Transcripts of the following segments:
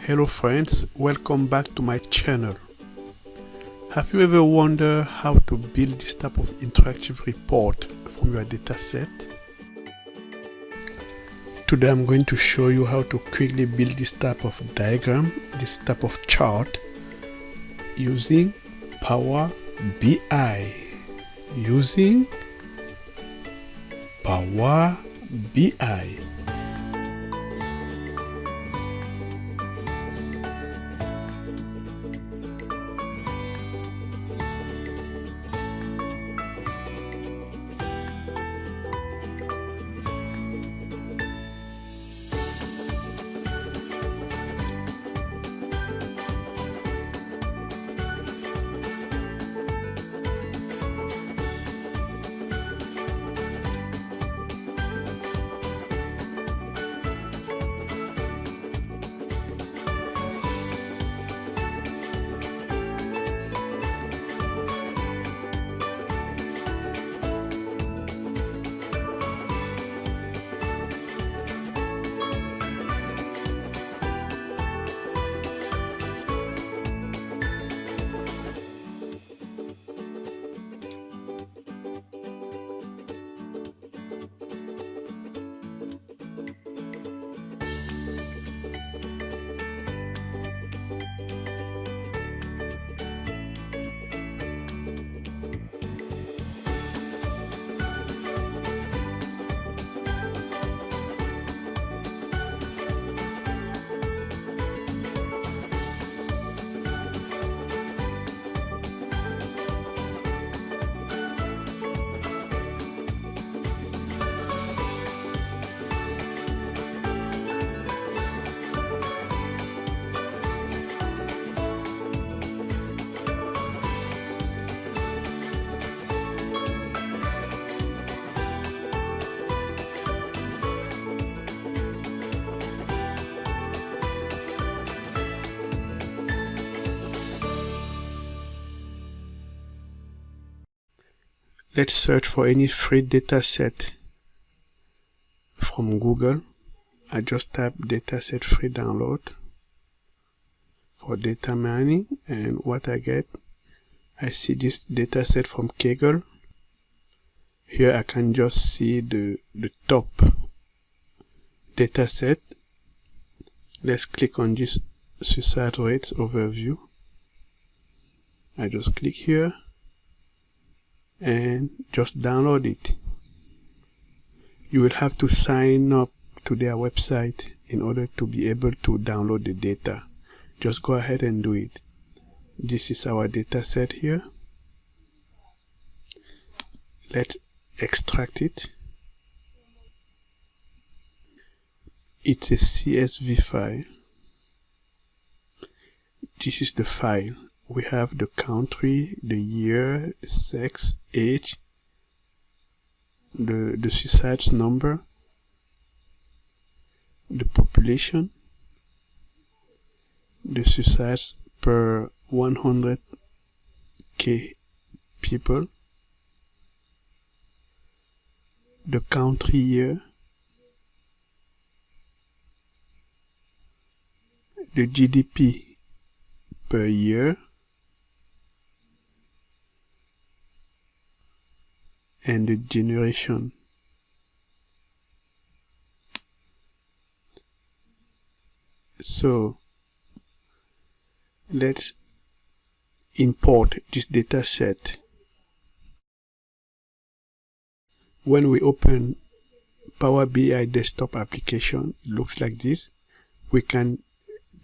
Hello friends, welcome back to my channel. Have you ever wondered how to build this type of interactive report from your dataset? Today I'm going to show you how to quickly build this type of diagram, this type of chart using Power BI. Using Power BI. Let's search for any free dataset from Google. I just type dataset free download for data mining, and what I get, I see this dataset from Kaggle. Here I can just see the top dataset. Let's click on this suicide rates overview. I just click here and just download it. You will have to sign up to their website in order to be able to download the data. Just go ahead and do it. This is our data set here. Let's extract it. It's a CSV file. This is the file. We have the country, the year, sex, age, the suicides number, the population, the suicides per 100k people, the country year, the GDP per year, and the generation. So let's import this data set. When we open Power BI desktop application, it looks like this. We can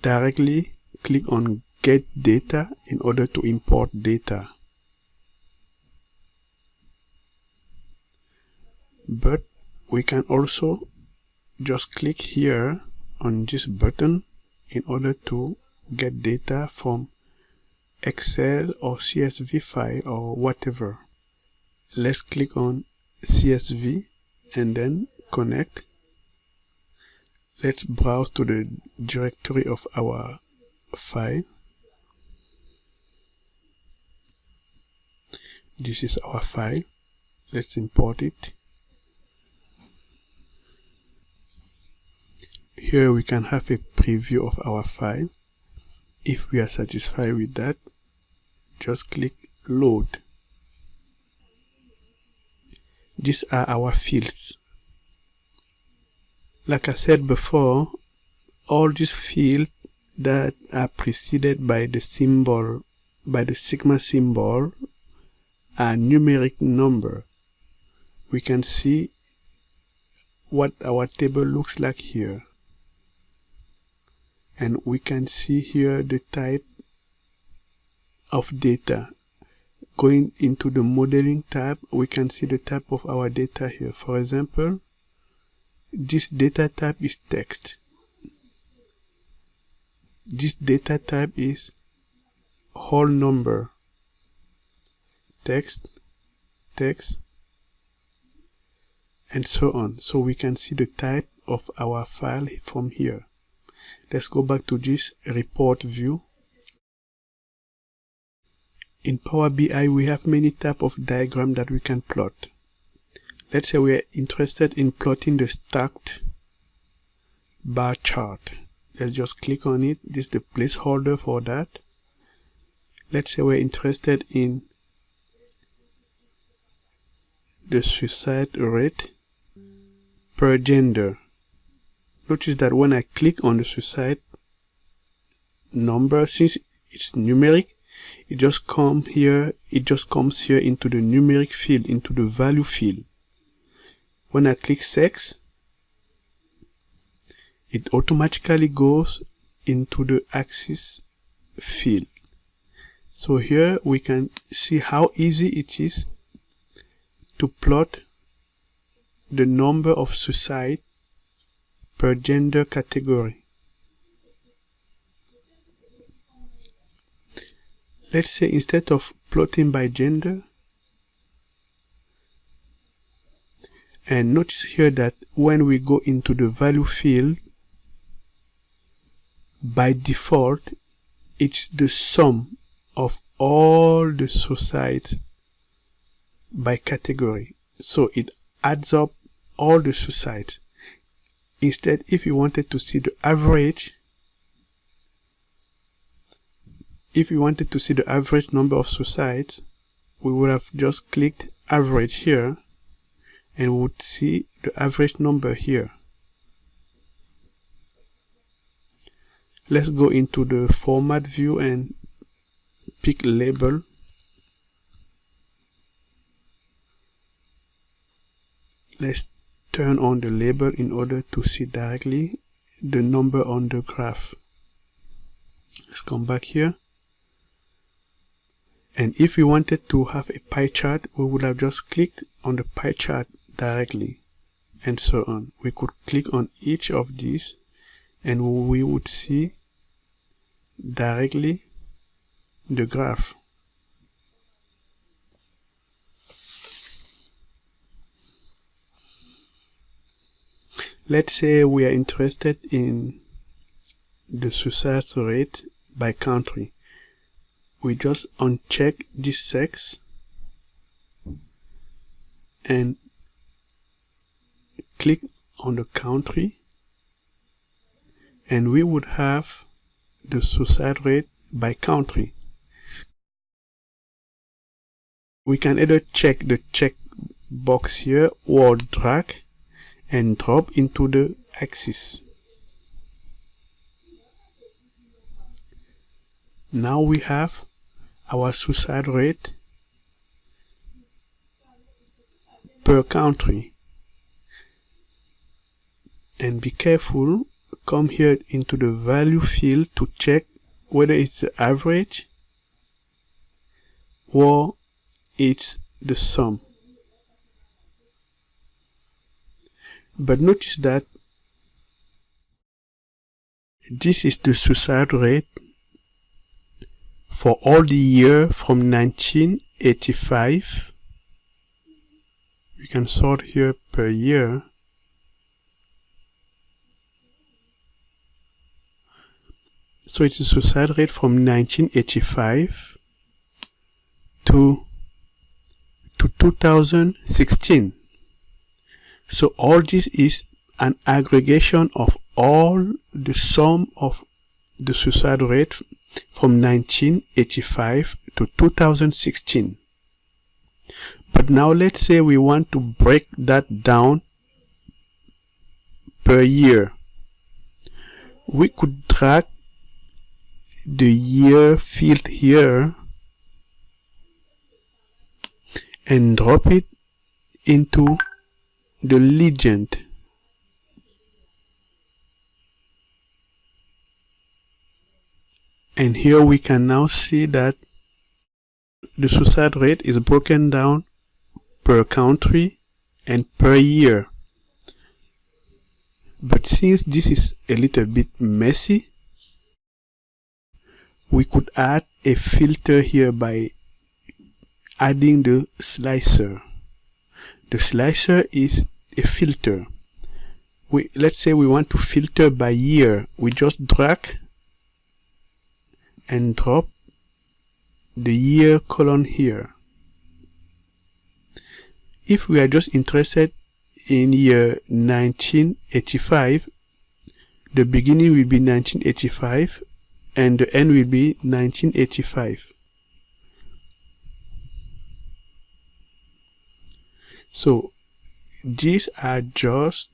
directly click on Get Data in order to import data. But we can also just click here on this button in order to get data from Excel or CSV file or whatever. Let's click on CSV and then connect. Let's browse to the directory of our file. This is our file. Let's import it. Here we can have a preview of our file. If we are satisfied with that, just click load. These are our fields. Like I said before, all these fields that are preceded by the symbol, by the sigma symbol, are numeric number. We can see what our table looks like here. And we can see here the type of data. Going into the modeling tab, we can see the type of our data here. For example, this data type is text. This data type is whole number. Text, text, and so on. So we can see the type of our file from here. Let's go back to this report view. In Power BI, we have many types of diagrams that we can plot. Let's say we are interested in plotting the stacked bar chart. Let's just click on it. This is the placeholder for that. Let's say we're interested in the suicide rate per gender. Notice that when I click on the suicide number, since it's numeric, it just comes here into the numeric field, into the value field. When I click sex, it automatically goes into the axis field. So here we can see how easy it is to plot the number of suicide per gender category. Let's say instead of plotting by gender, and notice here that when we go into the value field, by default, it's the sum of all the suicides by category. So it adds up all the suicides. Instead, if you wanted to see the average, number of suicides, we would have just clicked average here, and we would see the average number here. Let's go into the format view and pick label. Let's turn on the label in order to see directly the number on the graph. Let's come back here. And if we wanted to have a pie chart, we would have just clicked on the pie chart directly, and so on. We could click on each of these and we would see directly the graph. Let's say we are interested in the suicide rate by country. We just uncheck this sex and click on the country, and we would have the suicide rate by country. We can either check the check box here or drag and drop into the axis. Now we have our suicide rate per country. And be careful, come here into the value field to check whether it's the average or it's the sum. But notice that this is the suicide rate for all the year from 1985. You can sort here per year. So it's a suicide rate from 1985 to 2016. So all this is an aggregation of all the sum of the suicide rate from 1985 to 2016. But now let's say we want to break that down per year. We could drag the year field here and drop it into the legend. And here we can now see that the suicide rate is broken down per country and per year. But since this is a little bit messy, we could add a filter here by adding the slicer. The slicer is a filter. Let's say we want to filter by year. We just drag and drop the year column here. If we are just interested in year 1985, the beginning will be 1985 and the end will be 1985. So these are just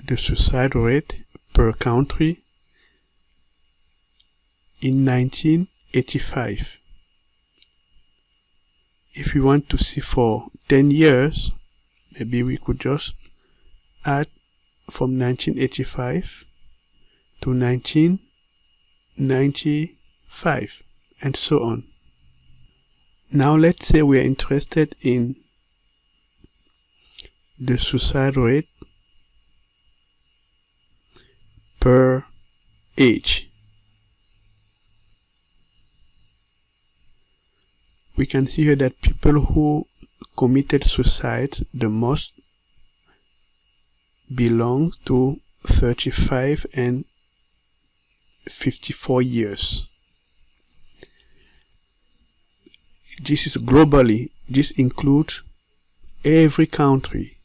the suicide rate per country in 1985. If we want to see for 10 years, maybe we could just add from 1985 to 1995 and so on. Now let's say we are interested in the suicide rate per age. We can see here that people who committed suicide the most belong to 35 and 54 years. This is globally. This includes every country.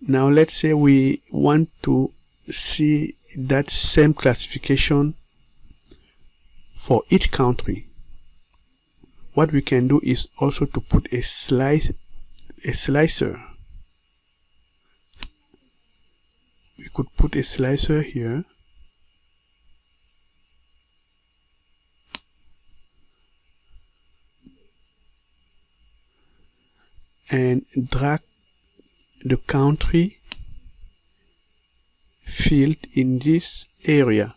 Now let's say we want to see that same classification for each country. What we can do is also to put a slicer. We could put a slicer here and drag the country field in this area.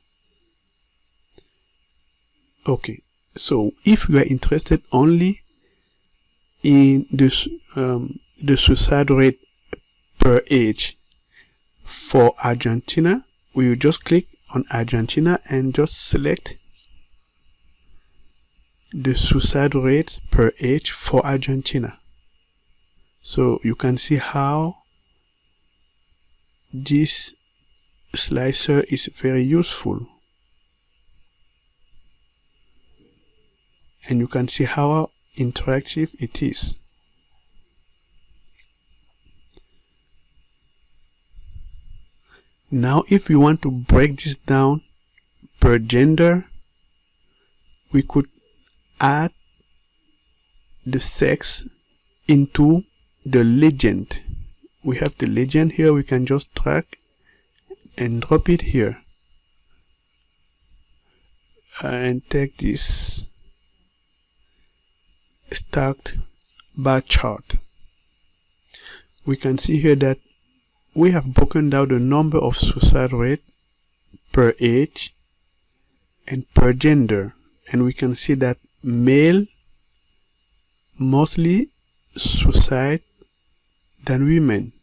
Okay, so if you are interested only in this, the suicide rate per age for Argentina, we will just click on Argentina and just select the suicide rate per age for Argentina. So you can see how this slicer is very useful. And you can see how interactive it is. Now if we want to break this down per gender, we could add the sex into the legend. We have the legend here. We can just drag and drop it here and take this stacked bar chart. We can see here that we have broken down the number of suicide rate per age and per gender, and we can see that male mostly suicide than women.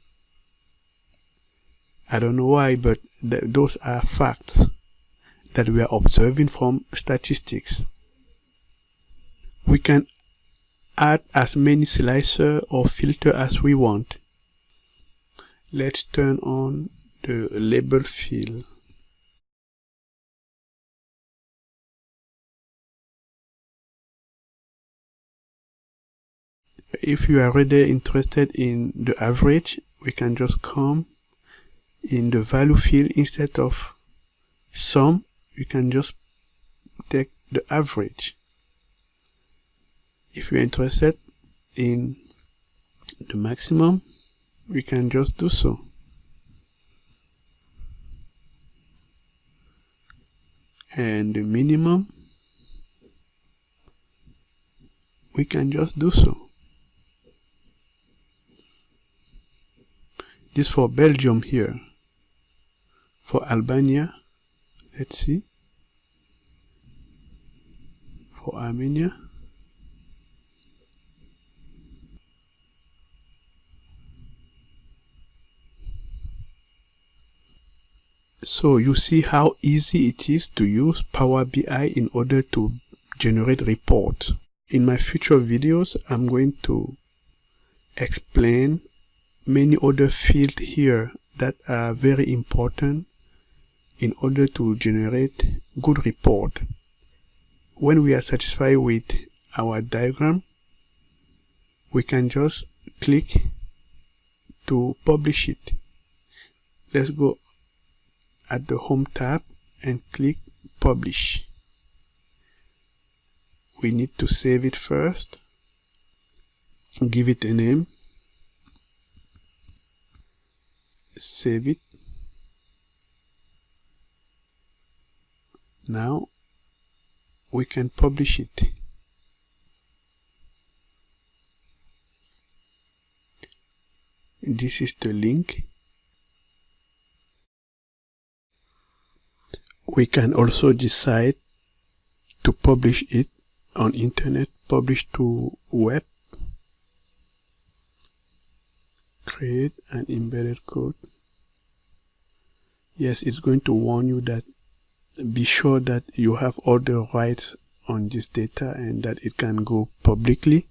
I don't know why, but those are facts that we are observing from statistics. We can add as many slicer or filter as we want. Let's turn on the label field. If you are already interested in the average, we can just come in the value field, instead of sum, you can just take the average. If you're interested in the maximum, we can just do so. And the minimum, we can just do so. This for Belgium here. For Albania, let's see. For Armenia. So you see how easy it is to use Power BI in order to generate reports. In my future videos, I'm going to explain many other fields here that are very important in order to generate good report. When we are satisfied with our diagram, we can just click to publish it. Let's go at the Home tab and click Publish. We need to save it first. Give it a name. Save it. Now we can publish it. This is the link. We can also decide to publish it on internet, publish to web, create an embedded code. Yes, it's going to warn you that be sure that you have all the rights on this data and that it can go publicly.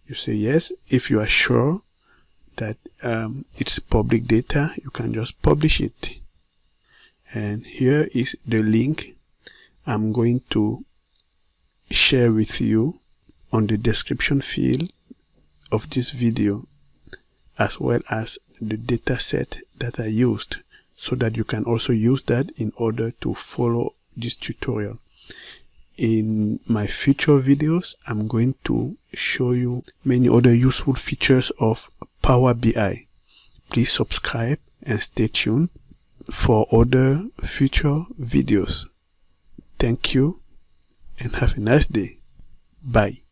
You say yes. If you are sure that it's public data, you can just publish it. And here is the link I'm going to share with you on the description field of this video, as well as the data set that I used, so that you can also use that in order to follow this tutorial. In my future videos, I'm going to show you many other useful features of Power BI. Please subscribe and stay tuned for other future videos. Thank you and have a nice day. Bye.